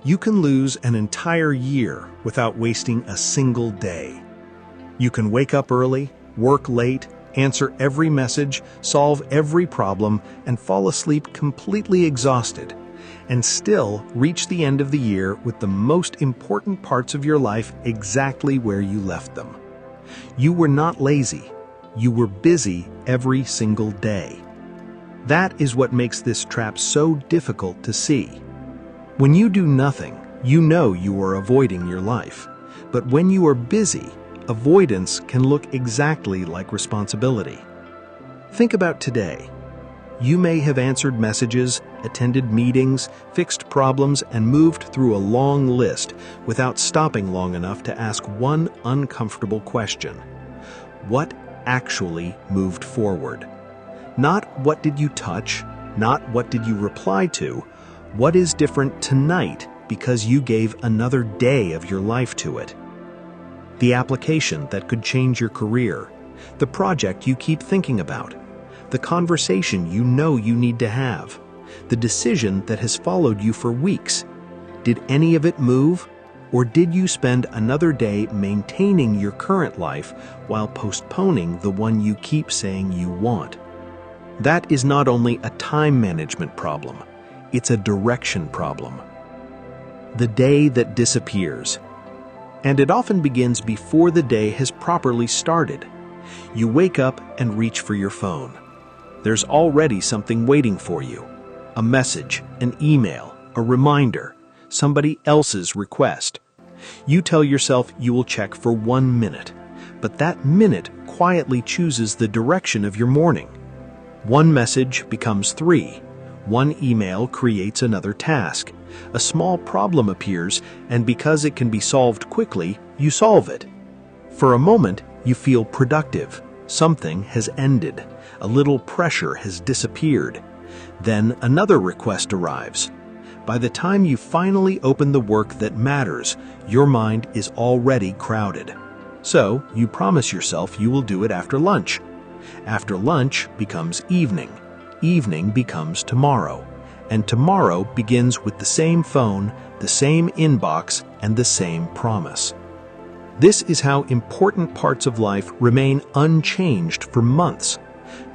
You can lose an entire year without wasting a single day. You can wake up early, work late, answer every message, solve every problem, and fall asleep completely exhausted, and still reach the end of the year with the most important parts of your life exactly where you left them. You were not lazy. You were busy every single day. That is what makes this trap so difficult to see. When you do nothing, you know you are avoiding your life. But when you are busy, avoidance can look exactly like responsibility. Think about today. You may have answered messages, attended meetings, fixed problems, and moved through a long list without stopping long enough to ask one uncomfortable question. What actually moved forward? Not what did you touch, not what did you reply to, what is different tonight because you gave another day of your life to it? The application that could change your career, the project you keep thinking about, the conversation you know you need to have, the decision that has followed you for weeks. Did any of it move? Or did you spend another day maintaining your current life while postponing the one you keep saying you want? That is not only a time management problem, it's a direction problem. The day that disappears. And it often begins before the day has properly started. You wake up and reach for your phone. There's already something waiting for you. A message, an email, a reminder, somebody else's request. You tell yourself you will check for 1 minute, but that minute quietly chooses the direction of your morning. One message becomes 3. One email creates another task. A small problem appears, and because it can be solved quickly, you solve it. For a moment, you feel productive. Something has ended. A little pressure has disappeared. Then another request arrives. By the time you finally open the work that matters, your mind is already crowded. So you promise yourself you will do it after lunch. After lunch becomes evening. Evening becomes tomorrow. And tomorrow begins with the same phone, the same inbox, and the same promise. This is how important parts of life remain unchanged for months.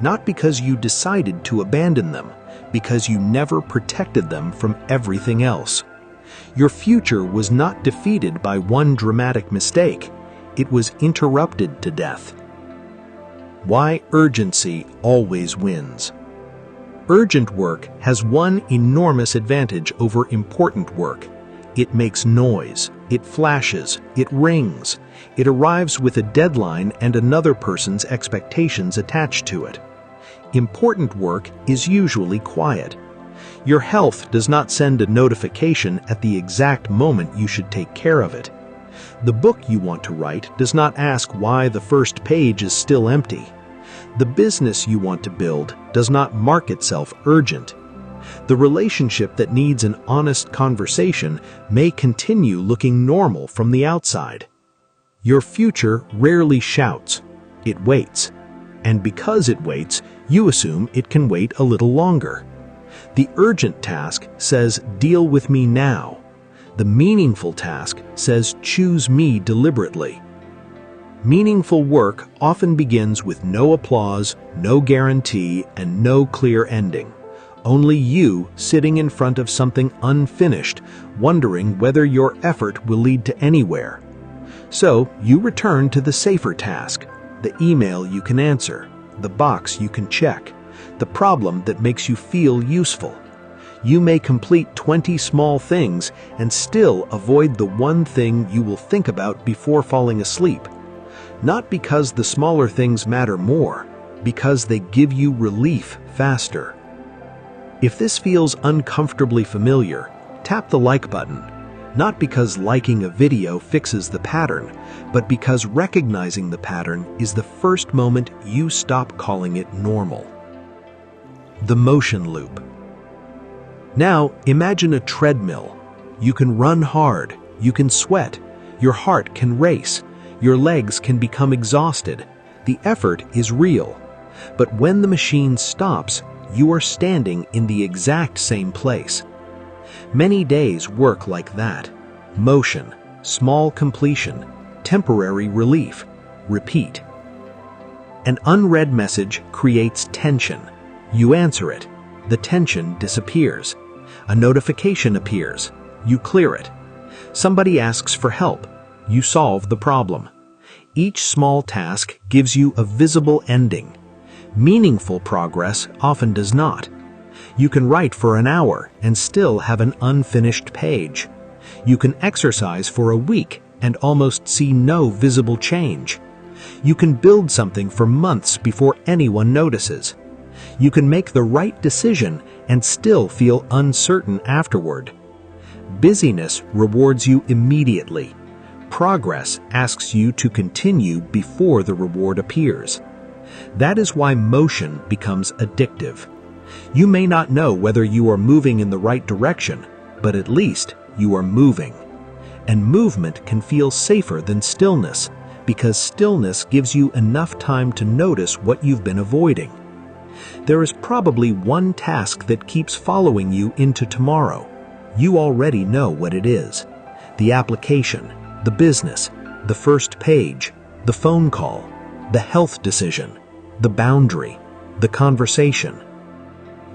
Not because you decided to abandon them, because you never protected them from everything else. Your future was not defeated by one dramatic mistake. It was interrupted to death. Why urgency always wins. Urgent work has one enormous advantage over important work. It makes noise, it flashes, it rings. It arrives with a deadline and another person's expectations attached to it. Important work is usually quiet. Your health does not send a notification at the exact moment you should take care of it. The book you want to write does not ask why the first page is still empty. The business you want to build does not mark itself urgent. The relationship that needs an honest conversation may continue looking normal from the outside. Your future rarely shouts. It waits. And because it waits, you assume it can wait a little longer. The urgent task says, "Deal with me now." The meaningful task says, "Choose me deliberately." Meaningful work often begins with no applause, no guarantee, and no clear ending. Only you sitting in front of something unfinished, wondering whether your effort will lead to anywhere. So you return to the safer task, the email you can answer, the box you can check, the problem that makes you feel useful. You may complete 20 small things and still avoid the one thing you will think about before falling asleep. Not because the smaller things matter more, because they give you relief faster. If this feels uncomfortably familiar, tap the like button, not because liking a video fixes the pattern, but because recognizing the pattern is the first moment you stop calling it normal. The motion loop. Now imagine a treadmill. You can run hard, you can sweat, your heart can race, your legs can become exhausted. The effort is real. But when the machine stops, you are standing in the exact same place. Many days work like that. Motion, small completion, temporary relief, repeat. An unread message creates tension. You answer it. The tension disappears. A notification appears. You clear it. Somebody asks for help. You solve the problem. Each small task gives you a visible ending. Meaningful progress often does not. You can write for an hour and still have an unfinished page. You can exercise for a week and almost see no visible change. You can build something for months before anyone notices. You can make the right decision and still feel uncertain afterward. Busyness rewards you immediately. Progress asks you to continue before the reward appears. That is why motion becomes addictive. You may not know whether you are moving in the right direction, but at least you are moving. And movement can feel safer than stillness, because stillness gives you enough time to notice what you've been avoiding. There is probably one task that keeps following you into tomorrow. You already know what it is. The application, the business, the first page, the phone call, the health decision, the boundary, the conversation.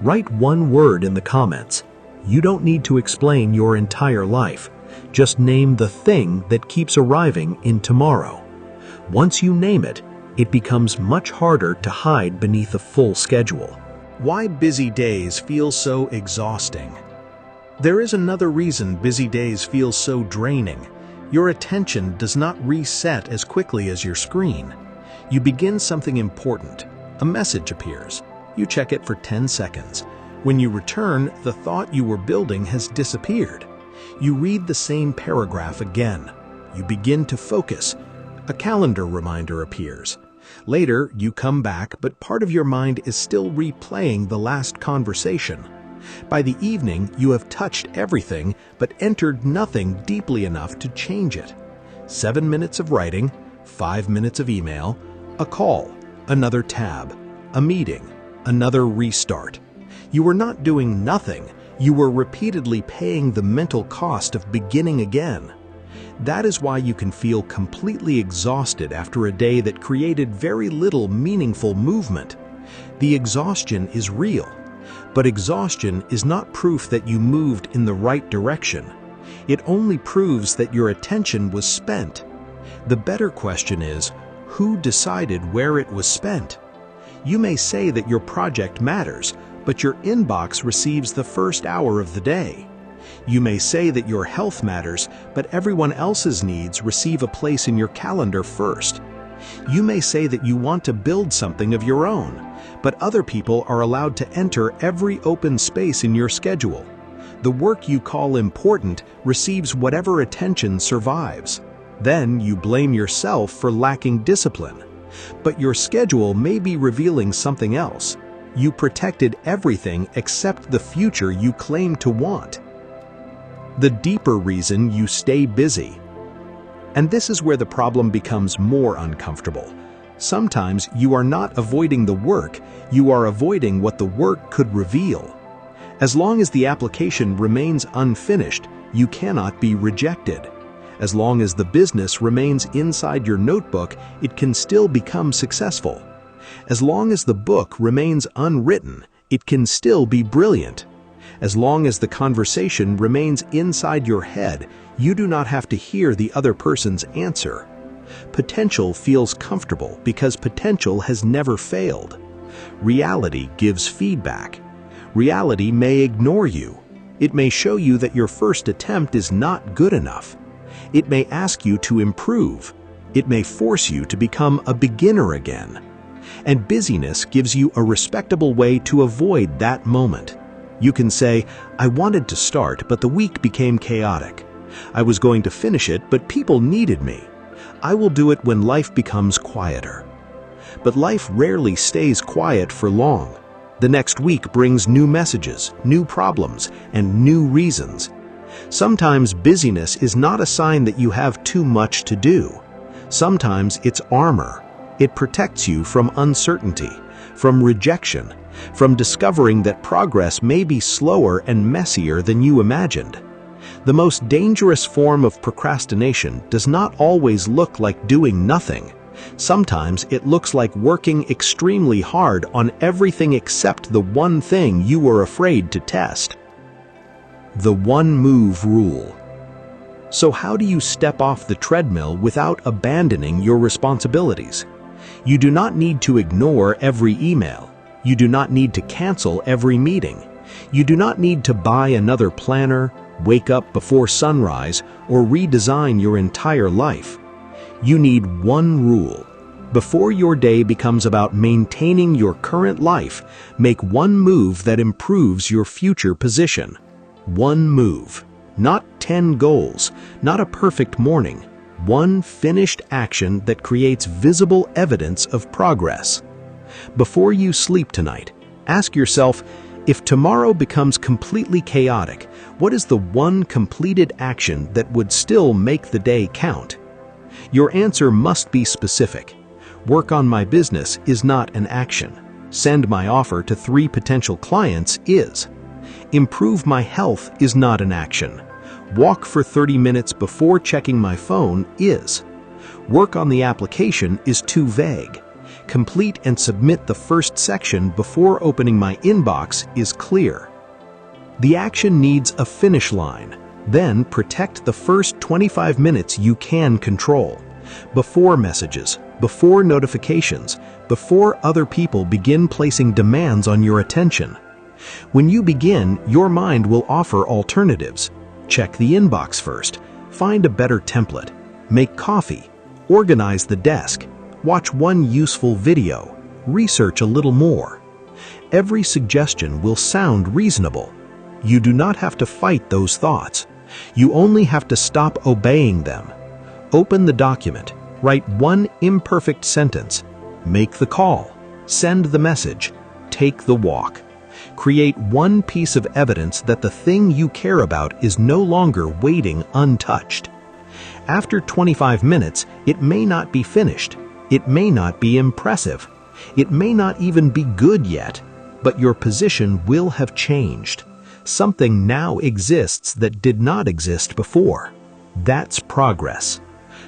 Write one word in the comments. You don't need to explain your entire life. Just name the thing that keeps arriving in tomorrow. Once you name it, it becomes much harder to hide beneath a full schedule. Why busy days feel so exhausting? There is another reason busy days feel so draining. Your attention does not reset as quickly as your screen. You begin something important. A message appears. You check it for 10 seconds. When you return, the thought you were building has disappeared. You read the same paragraph again. You begin to focus. A calendar reminder appears. Later, you come back, but part of your mind is still replaying the last conversation. By the evening, you have touched everything, but entered nothing deeply enough to change it. 7 minutes of writing, 5 minutes of email, a call, another tab, a meeting, another restart. You were not doing nothing. You were repeatedly paying the mental cost of beginning again. That is why you can feel completely exhausted after a day that created very little meaningful movement. The exhaustion is real, but exhaustion is not proof that you moved in the right direction. It only proves that your attention was spent. The better question is, who decided where it was spent? You may say that your project matters, but your inbox receives the first hour of the day. You may say that your health matters, but everyone else's needs receive a place in your calendar first. You may say that you want to build something of your own, but other people are allowed to enter every open space in your schedule. The work you call important receives whatever attention survives. Then you blame yourself for lacking discipline. But your schedule may be revealing something else. You protected everything except the future you claim to want. The deeper reason you stay busy. And this is where the problem becomes more uncomfortable. Sometimes you are not avoiding the work, you are avoiding what the work could reveal. As long as the application remains unfinished, you cannot be rejected. As long as the business remains inside your notebook, it can still become successful. As long as the book remains unwritten, it can still be brilliant. As long as the conversation remains inside your head, you do not have to hear the other person's answer. Potential feels comfortable because potential has never failed. Reality gives feedback. Reality may ignore you. It may show you that your first attempt is not good enough. It may ask you to improve. It may force you to become a beginner again. And busyness gives you a respectable way to avoid that moment. You can say, I wanted to start, but the week became chaotic. I was going to finish it, but people needed me. I will do it when life becomes quieter. But life rarely stays quiet for long. The next week brings new messages, new problems, and new reasons. Sometimes busyness is not a sign that you have too much to do. Sometimes it's armor. It protects you from uncertainty, from rejection, from discovering that progress may be slower and messier than you imagined. The most dangerous form of procrastination does not always look like doing nothing. Sometimes it looks like working extremely hard on everything except the one thing you were afraid to test. The one-move rule. So how do you step off the treadmill without abandoning your responsibilities? You do not need to ignore every email. You do not need to cancel every meeting. You do not need to buy another planner, wake up before sunrise, or redesign your entire life. You need one rule. Before your day becomes about maintaining your current life, make one move that improves your future position. One move. Not 10 goals, not a perfect morning. One finished action that creates visible evidence of progress. Before you sleep tonight, ask yourself, if tomorrow becomes completely chaotic, what is the one completed action that would still make the day count? Your answer must be specific. Work on my business is not an action. Send my offer to 3 potential clients is. Improve my health is not an action. Walk for 30 minutes before checking my phone is. Work on the application is too vague. Complete and submit the first section before opening my inbox is clear. The action needs a finish line. Then protect the first 25 minutes you can control. Before messages, before notifications, before other people begin placing demands on your attention. When you begin, your mind will offer alternatives. Check the inbox first. Find a better template. Make coffee. Organize the desk. Watch one useful video. Research a little more. Every suggestion will sound reasonable. You do not have to fight those thoughts. You only have to stop obeying them. Open the document. Write one imperfect sentence. Make the call. Send the message. Take the walk. Create one piece of evidence that the thing you care about is no longer waiting untouched. After 25 minutes, it may not be finished. It may not be impressive. It may not even be good yet, but your position will have changed. Something now exists that did not exist before. That's progress.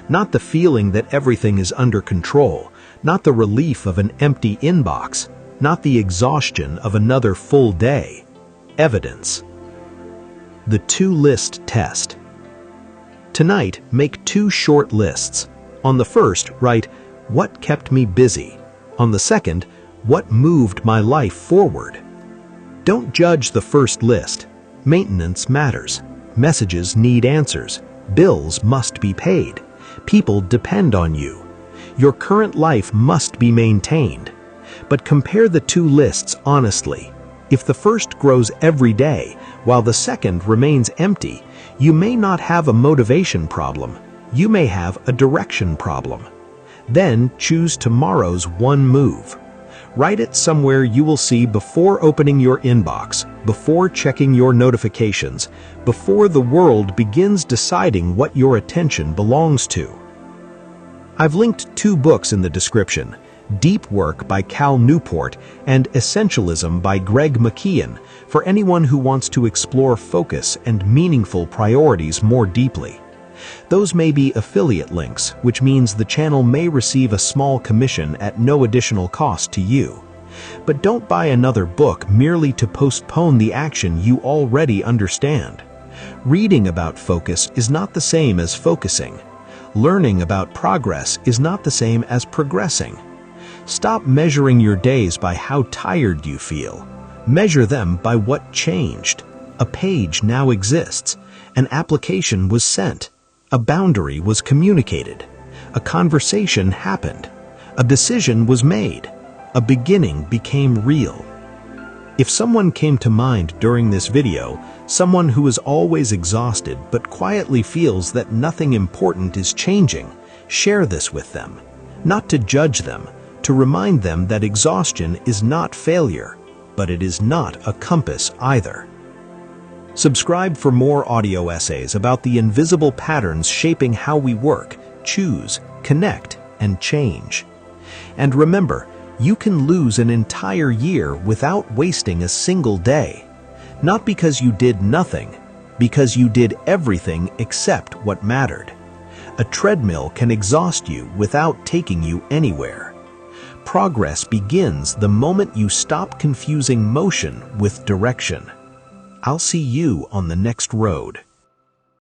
Not the feeling that everything is under control, not the relief of an empty inbox, not the exhaustion of another full day. Evidence. The 2-list test. Tonight, make 2 short lists. On the first, write, what kept me busy? On the second, what moved my life forward? Don't judge the first list. Maintenance matters. Messages need answers. Bills must be paid. People depend on you. Your current life must be maintained. But compare the 2 lists honestly. If the first grows every day, while the second remains empty, you may not have a motivation problem. You may have a direction problem. Then choose tomorrow's one move. Write it somewhere you will see before opening your inbox, before checking your notifications, before the world begins deciding what your attention belongs to. I've linked 2 books in the description, Deep Work by Cal Newport and Essentialism by Greg McKeown, for anyone who wants to explore focus and meaningful priorities more deeply. Those may be affiliate links, which means the channel may receive a small commission at no additional cost to you. But don't buy another book merely to postpone the action you already understand. Reading about focus is not the same as focusing. Learning about progress is not the same as progressing. Stop measuring your days by how tired you feel. Measure them by what changed. A page now exists. An application was sent. A boundary was communicated. A conversation happened. A decision was made. A beginning became real. If someone came to mind during this video, someone who is always exhausted but quietly feels that nothing important is changing, share this with them. Not to judge them, to remind them that exhaustion is not failure, but it is not a compass either. Subscribe for more audio essays about the invisible patterns shaping how we work, choose, connect, and change. And remember, You can lose an entire year without wasting a single day. Not because you did nothing, because you did everything except what mattered. A treadmill can exhaust you without taking you anywhere. Progress begins the moment you stop confusing motion with direction. I'll see you on the next road.